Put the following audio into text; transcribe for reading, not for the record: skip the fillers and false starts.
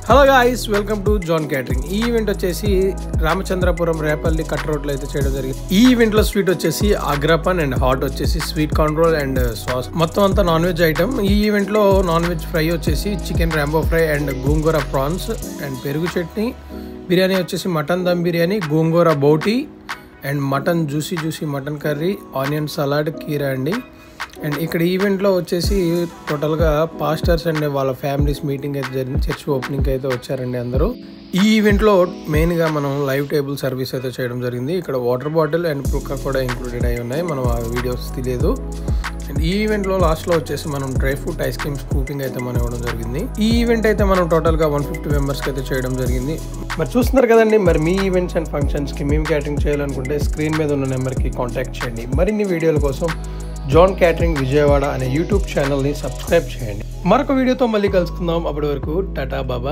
Hello guys, welcome to John catering. ఈ event వచ్చేసి Ramachandrapuram Repalle cut road లో అయితే చేయడం జరిగింది. ఈ ఈవెంట్ లో స్వీట్ వచ్చేసి అగ్రపన్ అండ్ హాట్ వచ్చేసి స్వీట్ కాంట్రోల్ అండ్ సాస్, మొత్తం అంతా నాన్ వెజ్ ఐటమ్. ఈ ఈవెంట్ లో నాన్ వెజ్ ఫ్రై వచ్చేసి చికెన్ రాంబో ఫ్రై అండ్ గోంగూర ప్రాన్స్ అండ్ పెరుగు చట్నీ. బిర్యానీ వచ్చేసి మటన్ దమ్ బిర్యానీ, గోంగూర బోటీ and mutton juicy mutton curry, onion salad, కీరా అండి. అండ్ ఇక్కడ ఈవెంట్లో వచ్చేసి టోటల్గా పాస్టర్స్ అండ్ వాళ్ళ ఫ్యామిలీస్ మీటింగ్ అయితే జరిగింది. చర్చ్ ఓపెనింగ్ అయితే వచ్చారండి అందరూ. ఈ ఈవెంట్లో మెయిన్గా మనం లైవ్ టేబుల్ సర్వీస్ అయితే చేయడం జరిగింది. ఇక్కడ వాటర్ బాటిల్ అండ్ పుక్క కూడా ఇంక్లూడెడ్ అయి ఉన్నాయి. మనం ఆ వీడియోస్ తెలియదు. అండ్ ఈ ఈవెంట్లో లాస్ట్లో వచ్చేసి మనం dry fruit ice cream scooping అయితే మనం ఇవ్వడం జరిగింది. ఈ ఈవెంట్ అయితే మనం టోటల్గా 150 మెంబర్స్కి అయితే చేయడం జరిగింది. మరి చూస్తున్నారు కదండి, మరి మీ ఈవెంట్స్ అండ్ ఫంక్షన్స్కి మేము క్యాటరింగ్ చేయాలనుకుంటే స్క్రీన్ మీద ఉన్న నెంబర్కి కాంటాక్ట్ చేయండి. మరిన్ని వీడియోల కోసం జాన్ క్యాటరింగ్ విజయవాడ అనే యూట్యూబ్ ఛానల్ని సబ్స్క్రైబ్ చేయండి. మరొక వీడియోతో మళ్ళీ కలుసుకుందాం. అప్పటి వరకు టాటా బాబా.